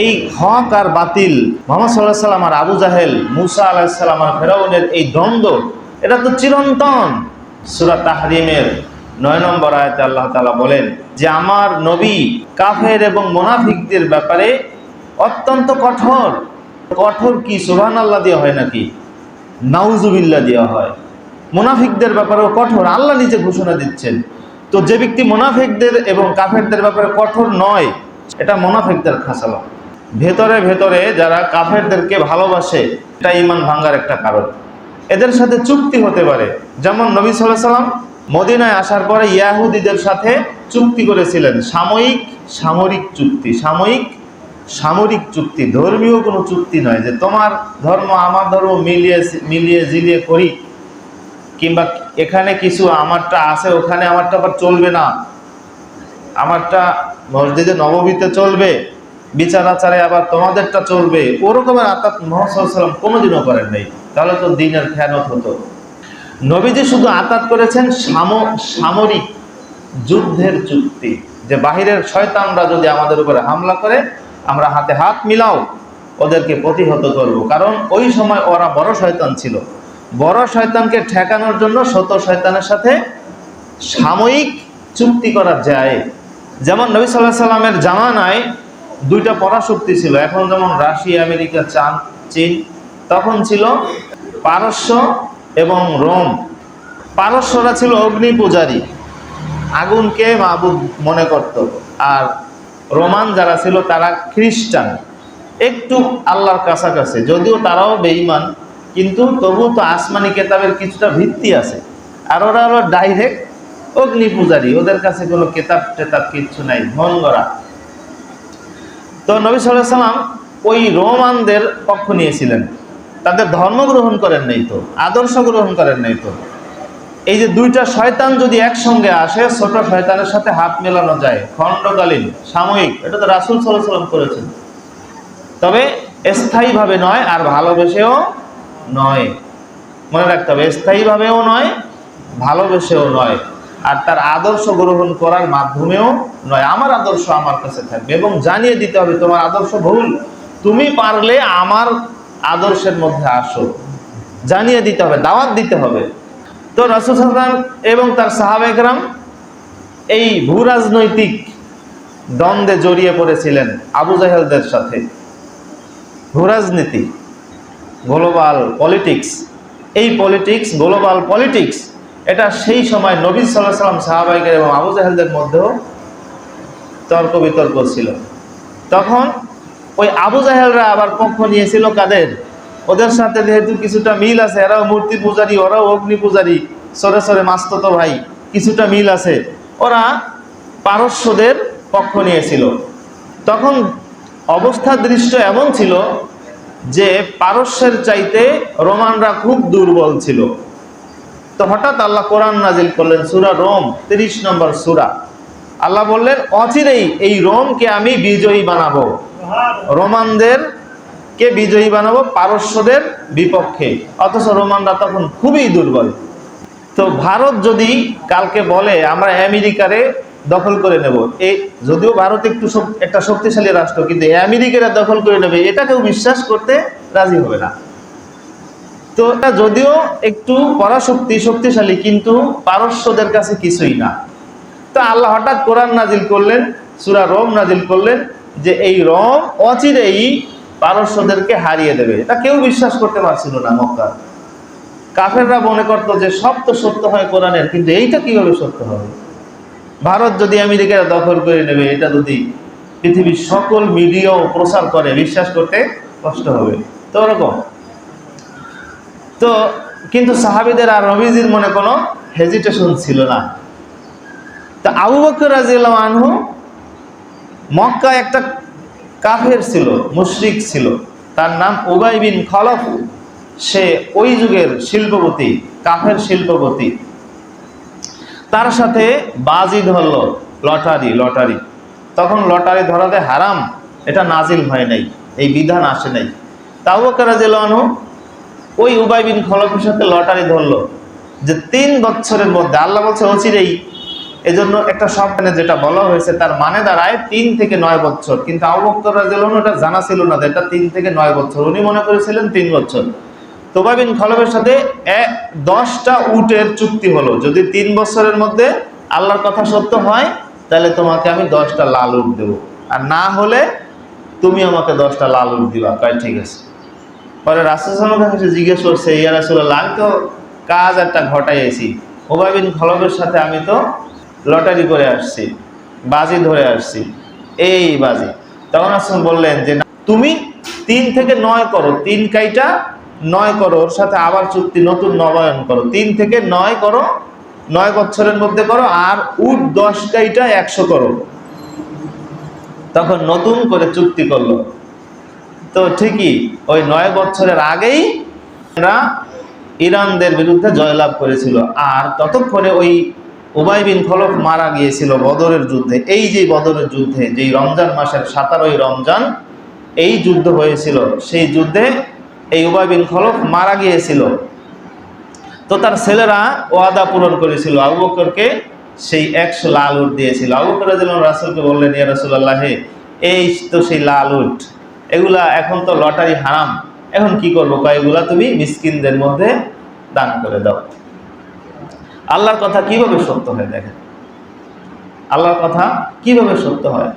এই হক আর বাতিল, মুহাম্মদ সাল্লাল্লাহু আলাইহি সাল্লাম আর আবু জাহেল, মুসা আলাইহিস সালাম আর ফেরাউনের এই দ্বন্দ্ব, এটা তো চিরন্তন। সূরা তাহরিমের 9 নম্বর আয়াতে আল্লাহ তাআলা বলেন যে আমার নবী কাফের এবং মুনাফিকদের ব্যাপারে অত্যন্ত কঠোর। কঠোর কি সুবহানাল্লাহ দিয়ে হয় নাকি? নাউজুবিল্লাহ দেওয়া হয়। মুনাফিকদের ব্যাপারেও কঠোর, আল্লাহ নিজে ঘোষণা দিচ্ছেন। তো যে ব্যক্তি মুনাফিকদের এবং কাফেরদের ব্যাপারে কঠোর নয়, এটা মুনাফিকদের খাসালা। ভেতরে ভেতরে যারা কাফেরদেরকে ভালোবাসে, এটা ঈমান ভাঙার একটা কারণ। এদের সাথে চুক্তি হতে পারে, যেমন নবী সাল্লাল্লাহু আলাইহি সাল্লাম মদিনায় আসার পরে ইয়াহুদীদের সাথে চুক্তি করেছিলেন, সামরিক চুক্তি, ধর্মীয় কোনো চুক্তি নয় যে তোমার ধর্ম আমার ধর্ম মিলিয়ে জিলিয়ে করি, কিংবা এখানে কিছু আমারটা আছে ওখানে আমারটা আবার চলবে না, আমারটা মসজিদে নববীতে চলবে, বিচার আচারে আবার তোমাদেরটা চলবে, ওরকমের আতাত মুহাম্মদ সাল্লাল্লাহু আলাইহি সাল্লাম কোনোদিনও করেন নাই। তাহলে তো দ্বীনের খেয়ানত হতো। নবীজি শুধু আতাত করেছেন সামরিক যুদ্ধের চুক্তি, যে বাহিরের শয়তানরা যদি আমাদের উপরে হামলা করে আমরা হাতে হাত মিলাও ওদেরকে প্রতিহত করব। কারণ ওই সময় ওরা বড় শয়তান ছিল। বড় শয়তানকে ঠেকানোর জন্য ছোট শয়তানের সাথে সাময়িক চুক্তি করা যায়। যেমন নবী সাল্লাল্লাহু আলাইহি সাল্লামের জামানায় দুইটা পরাশক্তি ছিল। এখন যেমন রাশিয়া, আমেরিকা, চীন, তখন ছিল পারস্য এবং রোম। পারস্যরা ছিল অগ্নি পূজারী, আগুনকে মাবুদ মনে করত। আর রোমান যারা ছিল তারা খ্রিস্টান, একটু আল্লাহর কাছাকাছি, যদিও তারাও বেঈমান, কিন্তু তবু তো আসমানি কেতাবের কিছুটা ভিত্তি আছে। আর ওরা হলো ডাইরেক্ট অগ্নি পূজারী, ওদের কাছে কোনো কেতাব টেতাব কিচ্ছু নাই, মন গড়া। তো নবী সাল্লাল্লাহু আলাইহি সাল্লাম ওই রোমানদের পক্ষ নিয়েছিলেন, তাদের ধর্ম গ্রহণ করেন নাই তো, আদর্শ গ্রহণ করেন নাই তো। এই যে দুইটা শয়তান যদি একসঙ্গে আসে, ছোট শয়তানের সাথে হাত মেলানো যায় খণ্ডকালীন, সাময়িক, এটা তো রাসূল সাল্লাল্লাহু আলাইহি সাল্লাম করেছেন। তবে স্থায়ীভাবে নয়, আর ভালোবেসেও নয়। মনে রাখতে হবে, স্থায়ীভাবেও নয়, ভালোবেসেও নয়, আর তার আদর্শ গ্রহণ করার মাধ্যমেও নয়। আমার আদর্শ আমার কাছে থাকবে এবং জানিয়ে দিতে হবে তোমার আদর্শ ভুল, তুমি পারলে আমার আদর্শের মধ্যে আসো, জানিয়ে দিতে হবে, দাওয়াত দিতে হবে। তো রাসূল সাল্লাল্লাহু আলাইহি ওয়াসাল্লাম এবং তার সাহাবায়ে কেরাম এই ভূরাজনৈতিক দ্বন্দ্বে জড়িয়ে পড়েছিলেন আবু জাহেলদের সাথে। ভূরাজনীতি, গ্লোবাল পলিটিক্স, এই পলিটিক্স, গ্লোবাল পলিটিক্স, এটা সেই সময় নবী সাল্লাল্লাহু আলাইহি ওয়াসাল্লাম, সাহাবায়ে কেরাম এবং আবু জাহেলদের মধ্যেও তর্ক বিতর্ক ছিল। তখন ওই আবু জাহেলরা আবার পক্ষ নিয়েছিল কাদের? ওদের সাথে যেহেতু কিছুটা মিল আছে, এরাও মূর্তি পূজারী, ওরাও অগ্নি পূজারী, সরে সরে মাসতুতো ভাই, কিছুটা মিল আছে, ওরা পারস্যদের পক্ষ নিয়েছিল। তখন অবস্থা দৃশ্য এমন ছিল যে পারস্যের চাইতে রোমানরা খুব দুর্বল ছিল। তো হঠাৎ আল্লাহ কোরআন নাজিল করলেন, সূরা রোম 30 নম্বর সূরা। আল্লাহ বললেন অচিরেই এই রোমকে আমি বিজয়ী বানাবো, রোমানদেরকে বিজয়ী বানাবো পারস্যদের বিপক্ষে। অথচ রোমানরা তখন খুবই দুর্বল। তো ভারত যদি কালকে বলে আমরা আমেরিকারে দখল করে নেব, এই যদিও ভারত একটা শক্তিশালী রাষ্ট্র, কিন্তু আমেরিকারা দখল করে নেবে, এটা কেউ বিশ্বাস করতে রাজি হবে না। তো এটা যদিও একটু শক্তিশালী, কিন্তু পারস্যদের কাছে কিছুই না। তো আল্লাহ হঠাৎ কোরআন নাজিল করলেন, সূরা রোম নাজিল করলেন, যে এই রোম অচিরেই পারস্যদেরকে হারিয়ে দেবে। এটা কেউ বিশ্বাস করতে পারছিল না। মক্কা কাফেররা মনে করত যে সব তো সত্য হয় কোরআনের, কিন্তু এইটা কিভাবে সত্য হবে? ভারত যদি আমেরিকার দখল করে নেবে, এটা যদি পৃথিবীর সকল মিডিয়াও প্রচার করে, বিশ্বাস করতে কষ্ট হবে। তো ওরকম। তো কিন্তু সাহাবীদের আর নবীজির মনে কোনো হেজিটেশন ছিল না। তা আবু বকর রাদিয়াল্লাহু আনহু, মক্কা একটা কাফের ছিল, মুশরিক ছিল, তার নাম উবাই বিন খলফ। সে ওই যুগের শিল্পপতি, কাফের শিল্পপতি। তার সাথে বাজি ধরল, লটারি। তখন লটারি ধরাতে হারাম, এটা নাজিল হয় নাই, এই বিধান আসে নাই। তা আবু বকর রাদিয়াল্লাহু আনহু ওই উবাই বিন খলফের সাথে লটারি ধরলো যে 3 বছরের মধ্যে, আল্লাহ বলছে অচিরেই এজন্য একটা শব্দে যেটা বলা হয়েছে তার মানে দাঁড়ায় 3 থেকে 9 বছর, কিন্তু আবু বকর রাদিয়াল্লাহু আনহু এটা জানা ছিল না যে এটা 3 থেকে 9 বছর, উনি মনে করেছিলেন 3 বছর। তো উবাই বিন খালফের সাথে 10টা উটের চুক্তি হলো, যদি 3 বছরের মধ্যে আল্লাহর কথা সত্য হয় তাহলে তোমাকে আমি 10টা লাল উট দেবো, আর না হলে তুমি আমাকে 10টা লাল উট দিবা। কয় ঠিক আছে। পরে রাসূল সাল্লাল্লাহু আলাইহি ওয়াসাল্লামের কাছে জিজ্ঞেস করছে, ইয়া রাসূলুল্লাহ, আমি তো কাজ একটা ঘটাইছি, উবাই বিন খালফের সাথে আমি তো লটারি করে আসছি, বাজি ধরে আসছি, এই বাজি। তখন রাসূল বললেন যে না, তুমি 3 থেকে 9 করো, 3 কাইটা 9 করো, ওর সাথে আবার চুক্তি নতুন নবায়ন করো, 3 থেকে 9 করো, 9 বছরের মধ্যে করো, আর উট 10 কাইটা 100 করো। তখন নতুন করে চুক্তি করলো। তো ঠিকই ওই 9 বছরের আগেই এরা ইরানদের বিরুদ্ধে জয়লাভ করেছিল, আর ততক্ষণে ওই উবাই বিন খলফ মারা গিয়েছিল বদরের যুদ্ধে। এই যে বদরের যুদ্ধে, যেই রমজান মাসের 17ই রমজান এই যুদ্ধ হয়েছিল, সেই যুদ্ধে এই উবাই বিন খলফ মারা গিয়েছিল। তো তার ছেলেরা ওয়াদা পূরণ করেছিল, আবু বকরকে সেই 100 লাল উট দিয়েছিল। আবু বকর রাদিয়াল্লাহু আনহু রাসূলকে বললেন, ইয়া রাসূলুল্লাহ, এই তো সেই লাল উট, এগুলা এখন তো লটারি হারাম, এখন কি করবো? এগুলা তুমি মিসকিনদের মধ্যে দান করে দাও। আল্লাহর কথা কিভাবে সত্য হয় দেখেন, আল্লাহর কথা কিভাবে সত্য হয়।